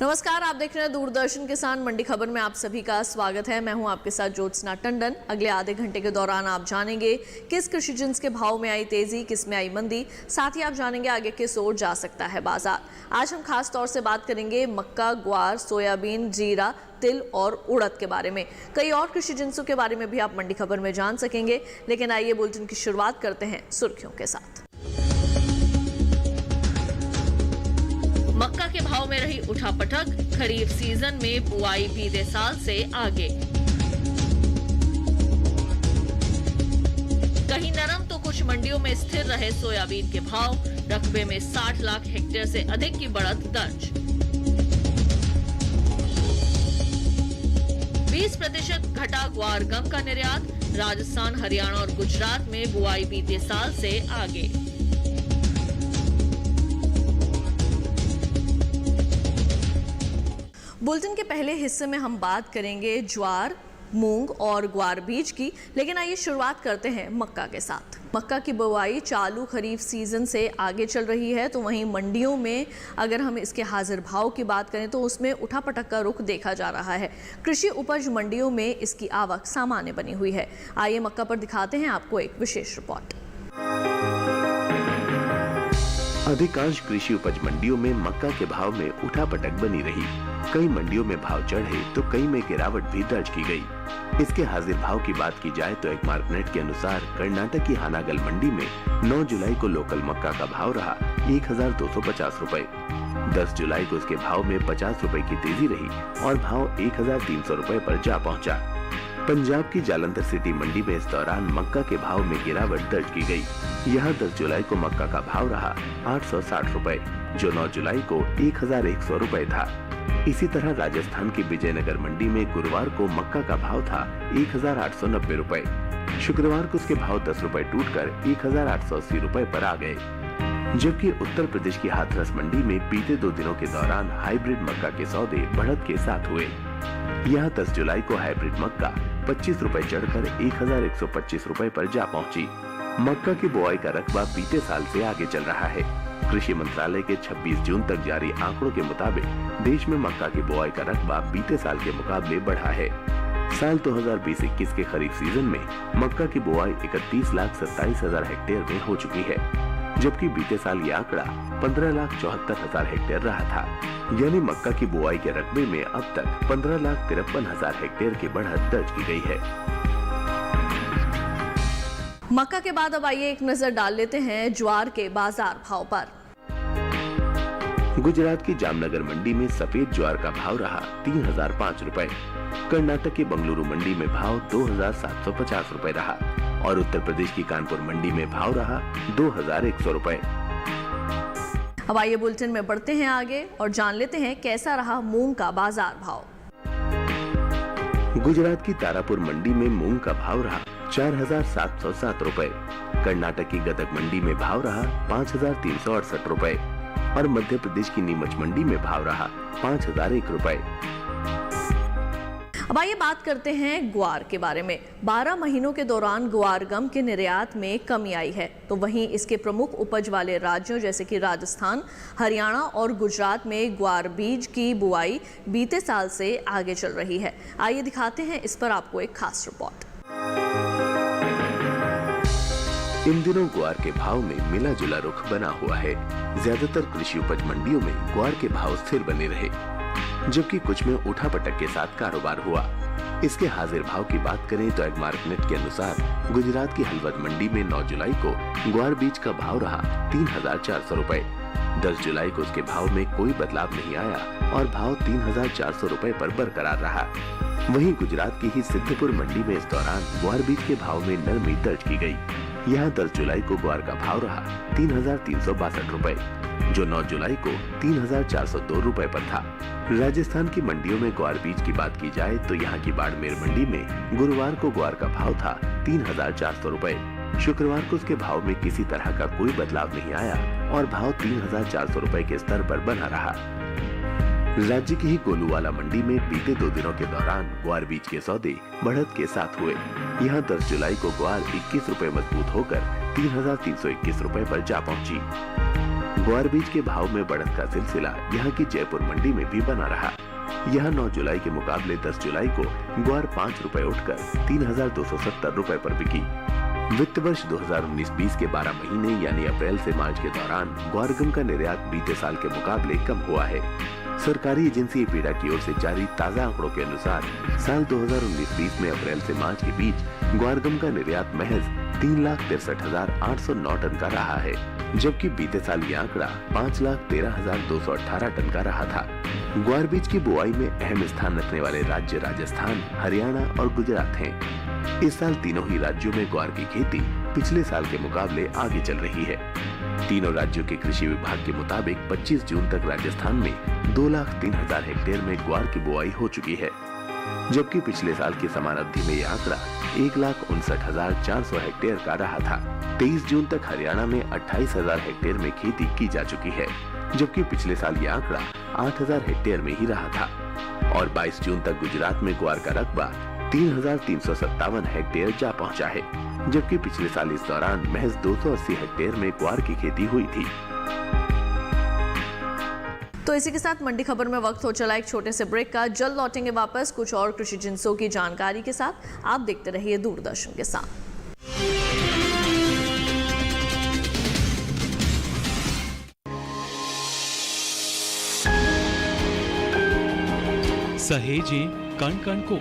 नमस्कार, आप देख रहे हैं दूरदर्शन किसान मंडी खबर में आप सभी का स्वागत है। मैं हूं आपके साथ ज्योत्सना टंडन। अगले आधे घंटे के दौरान आप जानेंगे किस कृषि जिन्स के भाव में आई तेजी, किस में आई मंदी। साथ ही आप जानेंगे आगे किस ओर जा सकता है बाजार। आज हम खास तौर से बात करेंगे मक्का, ग्वार, सोयाबीन, जीरा, तिल और उड़द के बारे में। कई और कृषि जिन्सों के बारे में भी आप मंडी खबर में जान सकेंगे। लेकिन आइए बुलेटिन की शुरुआत करते हैं सुर्खियों के साथ। मक्का के भाव में रही उठापटक, खरीफ सीजन में बुआई बीते साल से आगे। कहीं नरम तो कुछ मंडियों में स्थिर रहे सोयाबीन के भाव। रकबे में 60 लाख हेक्टेयर से अधिक की बढ़त दर्ज। 20% घटा ग्वार गम का निर्यात। राजस्थान, हरियाणा और गुजरात में बुआई बीते साल से आगे। बुलेटिन के पहले हिस्से में हम बात करेंगे ज्वार, मूंग और ग्वार बीज की। लेकिन आइए शुरुआत करते हैं मक्का के साथ। मक्का की बुआई चालू खरीफ सीजन से आगे चल रही है, तो वहीं मंडियों में अगर हम इसके हाजिर भाव की बात करें तो उसमें उठापटक का रुख देखा जा रहा है। कृषि उपज मंडियों में इसकी आवक सामान्य बनी हुई है। आइए मक्का पर दिखाते हैं आपको एक विशेष रिपोर्ट। अधिकांश कृषि उपज मंडियों में मक्का के भाव में उठापटक बनी रही। कई मंडियों में भाव चढ़े तो कई में गिरावट भी दर्ज की गई। इसके हाजिर भाव की बात की जाए तो एक मार्कनेट के अनुसार कर्नाटक की हानागल मंडी में 9 जुलाई को लोकल मक्का का भाव रहा 1250 रुपए। 10 जुलाई को इसके भाव में 50 रुपए की तेजी रही और भाव 1300 रुपए पर जा पहुंचा। पंजाब की जालंधर सिटी मंडी में इस दौरान मक्का के भाव में गिरावट दर्ज की गई। यहाँ 10 जुलाई को मक्का का भाव रहा 860 रुपए, जो 9 जुलाई को 1100 रुपए था। इसी तरह राजस्थान की विजयनगर मंडी में गुरुवार को मक्का का भाव था 1890 रुपए। शुक्रवार को उसके भाव 10 रुपए टूटकर 1880 रुपए पर आ गए। जबकि उत्तर प्रदेश की हाथरस मंडी में बीते 2 दिनों के दौरान हाइब्रिड मक्का के सौदे बढ़त के साथ हुए। यहाँ 10 जुलाई को हाइब्रिड मक्का 25 रुपए चढ़कर 1125 रुपए पर जा पहुंची। मक्का की बुआई का रकबा बीते साल से आगे चल रहा है। कृषि मंत्रालय के 26 जून तक जारी आंकड़ों के मुताबिक देश में मक्का की बुआई का रकबा बीते साल के मुकाबले बढ़ा है। साल 2020-21 के खरीफ सीजन में मक्का की बुआई 31,27,000 हेक्टेयर में हो चुकी है, जबकि बीते साल ये आंकड़ा 15,74,000 हेक्टेयर रहा था। यानी मक्का की बुआई के रकबे में अब तक 15,53,000 हेक्टेयर की बढ़त दर्ज की गई है। मक्का के बाद अब आइए एक नजर डाल लेते हैं ज्वार के बाजार भाव पर। गुजरात की जामनगर मंडी में सफेद ज्वार का भाव रहा 3005 रुपए। कर्नाटक की बंगलुरु मंडी में भाव 2750 रुपए रहा और उत्तर प्रदेश की कानपुर मंडी में भाव रहा 2100 रुपए। अब आइए बुलेटिन में बढ़ते हैं आगे और जान लेते हैं कैसा रहा मूंग का बाजार भाव। गुजरात की तारापुर मंडी में मूंग का भाव रहा 4707 रुपए। कर्नाटक की गदग मंडी में भाव रहा 5368 रुपए और मध्य प्रदेश की नीमच मंडी में भाव रहा 5001 रुपए। अब आइए बात करते हैं ग्वार के बारे में। 12 महीनों के दौरान ग्वार गम के निर्यात में कमी आई है, तो वहीं इसके प्रमुख उपज वाले राज्यों जैसे कि राजस्थान, हरियाणा और गुजरात में ग्वार बीज की बुआई बीते साल से आगे चल रही है। आइए दिखाते हैं इस पर आपको एक खास रिपोर्ट। इन दिनों ग्वार के भाव में मिला जुला रुख बना हुआ है। ज्यादातर कृषि उपज मंडियों में ग्वार के भाव स्थिर बने रहे, जबकि कुछ में उठापटक के साथ कारोबार हुआ। इसके हाजिर भाव की बात करें तो एक मार्कनेट के अनुसार गुजरात की हलवद मंडी में 9 जुलाई को ग्वार बीज का भाव रहा 3400 रुपए। 10 जुलाई को उसके भाव में कोई बदलाव नहीं आया और भाव 3400 रुपए पर बरकरार रहा। वहीं गुजरात की ही सिद्धपुर मंडी में इस दौरान ग्वार बीज के भाव में नरमी दर्ज की गई। यहाँ 10 जुलाई को ग्वार का भाव रहा 3362 रुपए, जो 9 जुलाई को 3402 रुपए पर था। राजस्थान की मंडियों में ग्वार बीज की बात की जाए तो यहाँ की बाड़मेर मंडी में गुरुवार को ग्वार का भाव था 3400 रुपए। शुक्रवार को उसके भाव में किसी तरह का कोई बदलाव नहीं आया और भाव 3400 रुपए के स्तर पर बना रहा। राज्य की ही गोलूवाला मंडी में बीते 2 दिनों के दौरान ग्वार बीज के सौदे बढ़त के साथ हुए। यहाँ 10 जुलाई को ग्वार 21 रुपए मजबूत होकर 3321 रुपए पर जा पहुंची। ग्वार बीज के भाव में बढ़त का सिलसिला यहाँ की जयपुर मंडी में भी बना रहा। यहाँ 9 जुलाई के मुकाबले 10 जुलाई को ग्वार 5 रुपए उठकर 3,270 रुपए पर बिकी। वित्त वर्ष 2019-20 के 12 महीने यानी अप्रैल से मार्च के दौरान ग्वारगम का निर्यात बीते साल के मुकाबले कम हुआ है। सरकारी एजेंसी एपीडा की ओर से जारी ताजा आंकड़ों के अनुसार साल 2019-20 में अप्रैल से मार्च के बीच ग्वारगम का निर्यात महज 3,63,809 टन का रहा है, जबकि बीते साल ये आंकड़ा 5,13,218 टन का रहा था। ग्वार बीज की बुआई में अहम स्थान रखने वाले राज्य राजस्थान, हरियाणा और गुजरात हैं। इस साल तीनों ही राज्यों में ग्वार की खेती पिछले साल के मुकाबले आगे चल रही है। तीनों राज्यों के कृषि विभाग के मुताबिक 25 जून तक राजस्थान में 2,03,000 हेक्टेयर में ग्वार की बुआई हो चुकी है, जबकि पिछले साल की समान अवधि में यह आंकड़ा 1,59,400 हेक्टेयर का रहा था। 23 जून तक हरियाणा में 28,000 हेक्टेयर में खेती की जा चुकी है, जबकि पिछले साल यह आंकड़ा 8,000 हेक्टेयर में ही रहा था। और 22 जून तक गुजरात में ग्वार का रकबा 3,357 हेक्टेयर जा पहुंचा है, जबकि पिछले साल इस दौरान महज 280 हेक्टेयर में ग्वार की खेती हुई थी। तो इसी के साथ मंडी खबर में वक्त हो चला एक छोटे से ब्रेक का। जल्द लौटेंगे वापस कुछ और कृषि जिंसों की जानकारी के साथ। आप देखते रहिए दूरदर्शन के साथ। सहेजें कण कण को,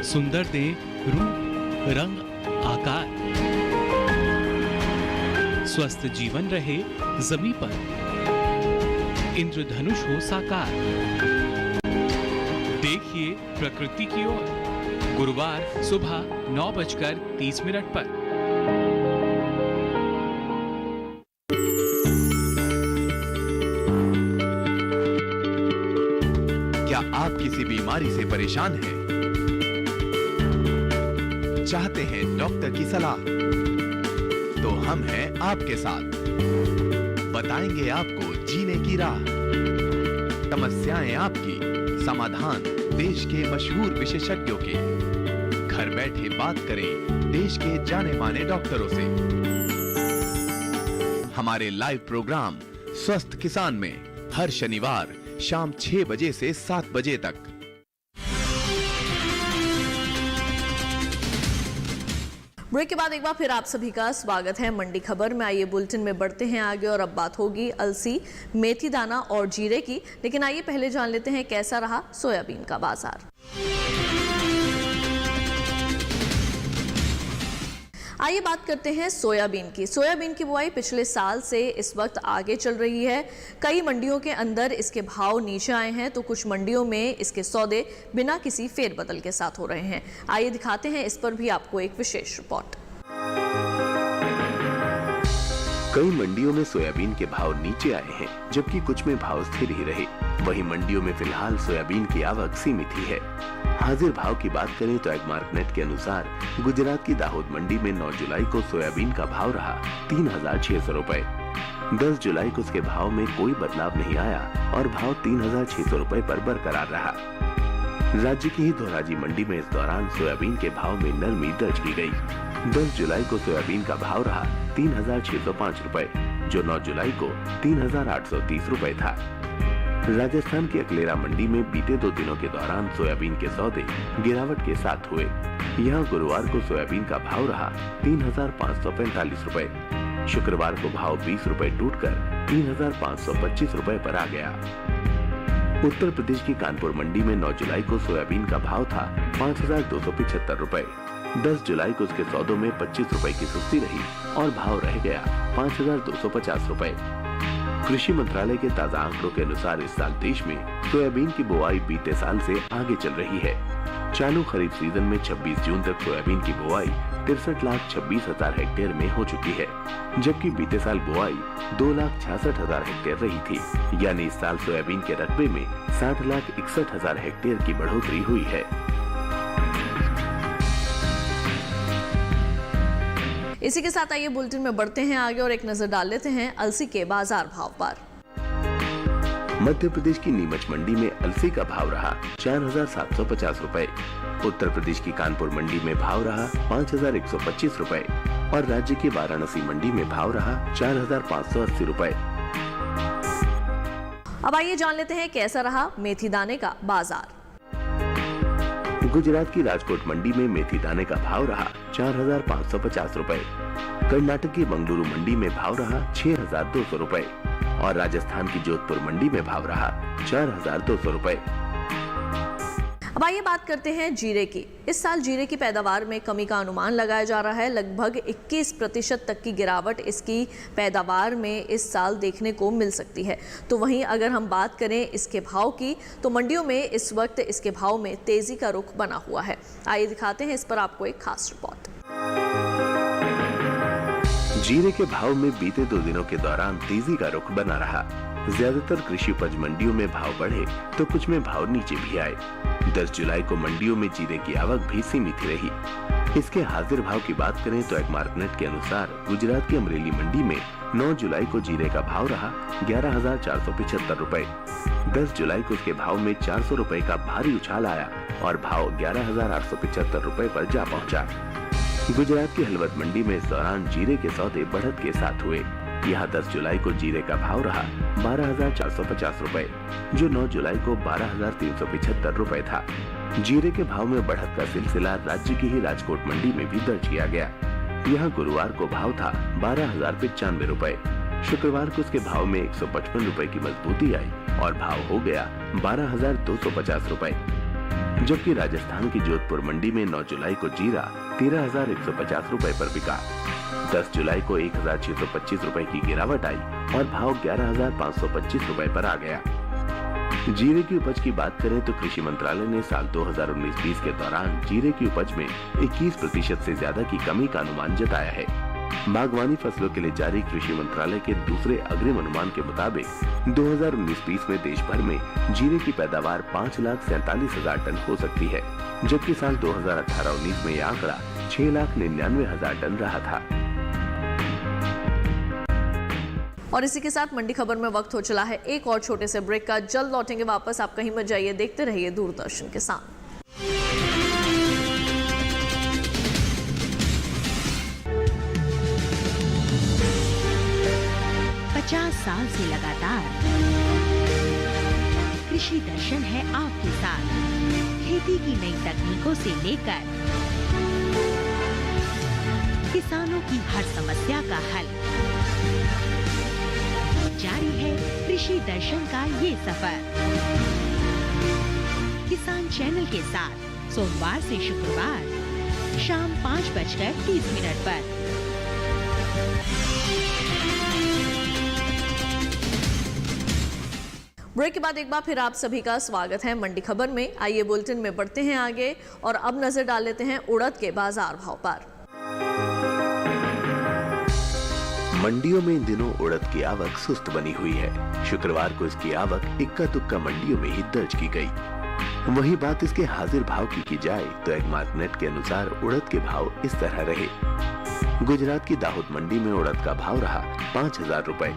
सुंदर दे रूप रंग आकार, स्वस्थ जीवन रहे जमी पर, इंद्रधनुष हो साकार। देखिए प्रकृति की ओर गुरुवार सुबह 9:30 पर। क्या आप किसी बीमारी से परेशान हैं? चाहते हैं डॉक्टर की सलाह? तो हम हैं आपके साथ। बताएंगे आपको जीने की राह। समस्याएं आपकी, समाधान देश के मशहूर विशेषज्ञों के। घर बैठे बात करें देश के जाने माने डॉक्टरों से। हमारे लाइव प्रोग्राम स्वस्थ किसान में हर शनिवार शाम 6 बजे से 7 बजे तक। ब्रेक के बाद एक बार फिर आप सभी का स्वागत है मंडी खबर में। आइए बुलेटिन में बढ़ते हैं आगे और अब बात होगी अलसी, मेथी दाना और जीरे की। लेकिन आइए पहले जान लेते हैं कैसा रहा सोयाबीन का बाजार। आइए बात करते हैं सोयाबीन की। सोयाबीन की बुआई पिछले साल से इस वक्त आगे चल रही है। कई मंडियों के अंदर इसके भाव नीचे आए हैं तो कुछ मंडियों में इसके सौदे बिना किसी फेरबदल के साथ हो रहे हैं। आइए दिखाते हैं इस पर भी आपको एक विशेष रिपोर्ट। कई मंडियों में सोयाबीन के भाव नीचे आए हैं, जबकि कुछ में भाव स्थिर ही रहे। वहीं मंडियों में फिलहाल सोयाबीन की आवक सीमित ही है। हाजिर भाव की बात करें तो एग्मार्कनेट के अनुसार गुजरात की दाहोद मंडी में 9 जुलाई को सोयाबीन का भाव रहा 3,600 रुपए। 10 जुलाई को उसके भाव में कोई बदलाव नहीं आया और भाव 3,600 रुपए पर बरकरार रहा। राज्य की ही धोराजी मंडी में इस दौरान सोयाबीन के भाव में नरमी दर्ज की गई। 10 जुलाई को सोयाबीन का भाव रहा 3,605 रुपए, जो 9 जुलाई को 3,830 रुपए था। राजस्थान की अकलेरा मंडी में बीते 2 दिनों के दौरान सोयाबीन के सौदे गिरावट के साथ हुए। यहाँ गुरुवार को सोयाबीन का भाव रहा 3,545 रुपए। शुक्रवार को भाव 20 रुपए टूटकर 3,525 रुपए पर आ गया। उत्तर प्रदेश की कानपुर मंडी में 9 जुलाई को सोयाबीन का भाव था 5,275 रुपए। 10 जुलाई को उसके सौदों में 25 रुपए की सुस्ती रही और भाव रह गया 5,250 रुपए। कृषि मंत्रालय के ताजा आंकड़ों के अनुसार इस साल देश में सोयाबीन की बुआई बीते साल से आगे चल रही है। चालू खरीफ सीजन में 26 जून तक सोयाबीन की बुआई 63,26,000 हेक्टेयर में हो चुकी है, जबकि बीते साल बुआई 2,66,000 हेक्टेयर रही थी। यानी इस साल सोयाबीन के रकबे में 60,61,000 हेक्टेयर की बढ़ोतरी हुई है। इसी के साथ आइए बुलेटिन में बढ़ते हैं आगे और एक नजर डाल लेते हैं अलसी के बाजार भाव पर। मध्य प्रदेश की नीमच मंडी में अलसी का भाव रहा 4,750 रुपए। उत्तर प्रदेश की कानपुर मंडी में भाव रहा 5,125 रुपए और राज्य की वाराणसी मंडी में भाव रहा 4,580 रुपए। अब आइए जान लेते हैं कैसा रहा मेथी दाने का बाजार। गुजरात की राजकोट मंडी में मेथी दाने का भाव रहा 4,550 रुपए। कर्नाटक की बंगलुरु मंडी में भाव रहा 6,200 रुपए और राजस्थान की जोधपुर मंडी में भाव रहा 4,200 रुपए। अब आइए बात करते हैं जीरे की। इस साल जीरे की पैदावार में कमी का अनुमान लगाया जा रहा है। लगभग 21% तक की गिरावट इसकी पैदावार में इस साल देखने को मिल सकती है। तो वहीं अगर हम बात करें इसके भाव की, तो मंडियों में इस वक्त इसके भाव में तेजी का रुख बना हुआ है। आइए दिखाते हैं इस पर आपको एक खास रिपोर्ट। जीरे के भाव में बीते 2 दिनों के दौरान तेजी का रुख बना रहा। ज्यादातर कृषि उपज मंडियों में भाव बढ़े तो कुछ में भाव नीचे भी आए। 10 जुलाई को मंडियों में जीरे की आवक भी सीमित रही। इसके हाजिर भाव की बात करें तो एग्मार्कनेट के अनुसार गुजरात की अमरेली मंडी में 9 जुलाई को जीरे का भाव रहा 11,475 रुपए। 10 जुलाई को इसके भाव में 400 रुपए का भारी उछाल आया और भाव 11,875 रुपए पर जा पहुंचा। गुजरात की हलवद मंडी में इस दौरान जीरे के सौदे बढ़त के साथ हुए। यहाँ 10 जुलाई को जीरे का भाव रहा 12,450 रुपए, जो 9 जुलाई को 12,375 रुपए था। जीरे के भाव में बढ़त का सिलसिला राज्य की ही राजकोट मंडी में भी दर्ज किया गया। यहाँ गुरुवार को भाव था 12,095 रुपए। शुक्रवार को उसके भाव में 155 रुपए की मजबूती आई और भाव हो गया 12,250 रुपए। जबकि राजस्थान की जोधपुर मंडी में 9 जुलाई को जीरा 13,150 रुपए पर बिका। 10 जुलाई को 1,625 रुपए की गिरावट आई और भाव 11,525 रुपए पर आ गया। जीरे की उपज की बात करें तो कृषि मंत्रालय ने साल 2019-20 के दौरान जीरे की उपज में 21% से ज्यादा की कमी का अनुमान जताया है। बागवानी फसलों के लिए जारी कृषि मंत्रालय के दूसरे अग्रिम अनुमान के मुताबिक 2019-20 में देश भर में जीरे की पैदावार 5,47,000 टन हो सकती है, जबकि साल 2018-19 में यह आंकड़ा 6,99,000 टन रहा था। और इसी के साथ मंडी खबर में वक्त हो चला है एक और छोटे से ब्रेक का। जल्द लौटेंगे वापस, आप कहीं मत जाइए, देखते रहिए दूरदर्शन के साथ। 50 साल से लगातार कृषि दर्शन है आपके साथ। खेती की नई तकनीकों से लेकर किसानों की हर समस्या का हल, जारी है कृषि दर्शन का ये सफर। किसान चैनल के साथ सोमवार से शुक्रवार शाम 5:30 पर। ब्रेक के बाद एक बार फिर आप सभी का स्वागत है मंडी खबर में। आइए बुलेटिन में बढ़ते हैं आगे और अब नजर डाल लेते हैं उड़द के बाजार भाव पर। मंडियों में इन दिनों उड़द की आवक सुस्त बनी हुई है। शुक्रवार को इसकी आवक इक्का दुक्का मंडियों में ही दर्ज की गई। वहीं बात इसके हाजिर भाव की जाए तो एग्मार्कनेट के अनुसार उड़द के भाव इस तरह रहे। गुजरात की दाहोद मंडी में उड़द का भाव रहा 5,000 रुपए।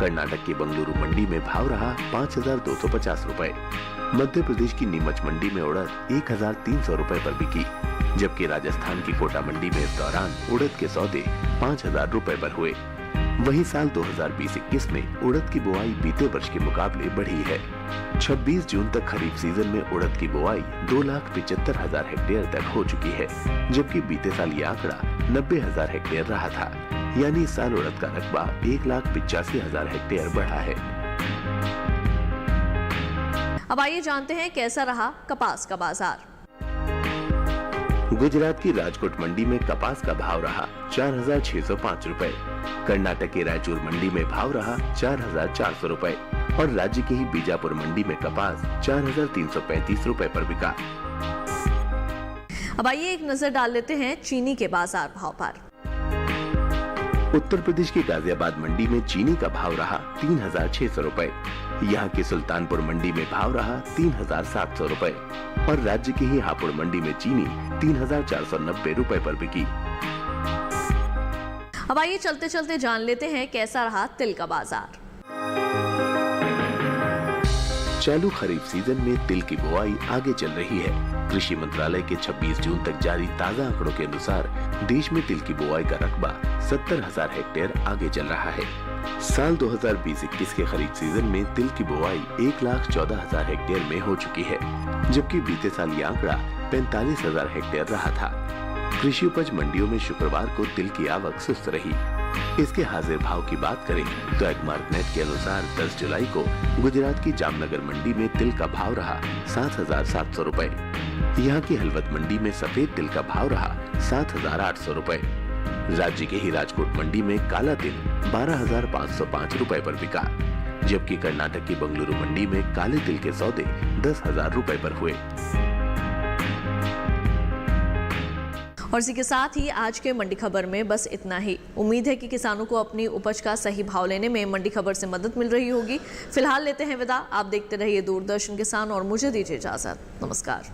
कर्नाटक की बंगलुरु मंडी में भाव रहा 5,250 रुपए। मध्य प्रदेश की नीमच मंडी में उड़द 1,300 रुपए पर बिकी, जबकि राजस्थान की कोटा मंडी में इस दौरान उड़द के सौदे 5,000 रुपए पर हुए। वहीं साल 2020-21 में उड़द की बुआई बीते वर्ष के मुकाबले बढ़ी है। 26 जून तक खरीफ सीजन में उड़द की बुआई 2,75,000 हेक्टेयर तक हो चुकी है, जबकि बीते साल ये आंकड़ा 90,000 हेक्टेयर रहा था। यानी इस साल उड़द का रकबा 1,85,000 हेक्टेयर बढ़ा है। अब आइए जानते हैं कैसा रहा कपास का बाजार। गुजरात की राजकोट मंडी में कपास का भाव रहा 4,605 रुपए। कर्नाटक की रायचूर मंडी में भाव रहा 4,400 रुपए और राज्य की ही बीजापुर मंडी में कपास 4,335 रुपए पर बिका। अब आइए एक नजर डाल लेते हैं चीनी के बाजार भाव पर। उत्तर प्रदेश की गाजियाबाद मंडी में चीनी का भाव रहा 3,600 रुपए। यहाँ की सुल्तानपुर मंडी में भाव रहा 3,700 रुपए और राज्य की ही हापुड़ मंडी में चीनी 3,490 रुपए पर बिकी। अब आइए चलते चलते जान लेते हैं कैसा रहा तिल का बाजार। चालू खरीफ सीजन में तिल की बुआई आगे चल रही है। कृषि मंत्रालय के 26 जून तक जारी ताजा आंकड़ों के अनुसार देश में तिल की बुआई का रकबा 70,000 हेक्टेयर आगे चल रहा है। साल 2020-21 के खरीफ सीजन में तिल की बुआई 1,14,000 हेक्टेयर में हो चुकी है, जबकि बीते साल ये आंकड़ा 45,000 हेक्टेयर रहा था। कृषि उपज मंडियों में शुक्रवार को तिल की आवक सुस्त रही। इसके हाजिर भाव की बात करें तो एग्मार्कनेट के अनुसार 10 जुलाई को गुजरात की जामनगर मंडी में तिल का भाव रहा 7,700 रुपए। यहाँ की हलवद मंडी में सफेद तिल का भाव रहा 7,800 रुपए। राज्य के ही राजकोट मंडी में काला तिल 12,505 रुपए पर बिका, जबकि कर्नाटक की बंगलुरु मंडी में काले तिल के सौदे 10,000 रुपए पर हुए। और इसी के साथ ही आज के मंडी खबर में बस इतना ही। उम्मीद है कि किसानों को अपनी उपज का सही भाव लेने में मंडी खबर से मदद मिल रही होगी। फिलहाल लेते हैं विदा। आप देखते रहिए दूरदर्शन किसान और मुझे दीजिए इजाजत। नमस्कार।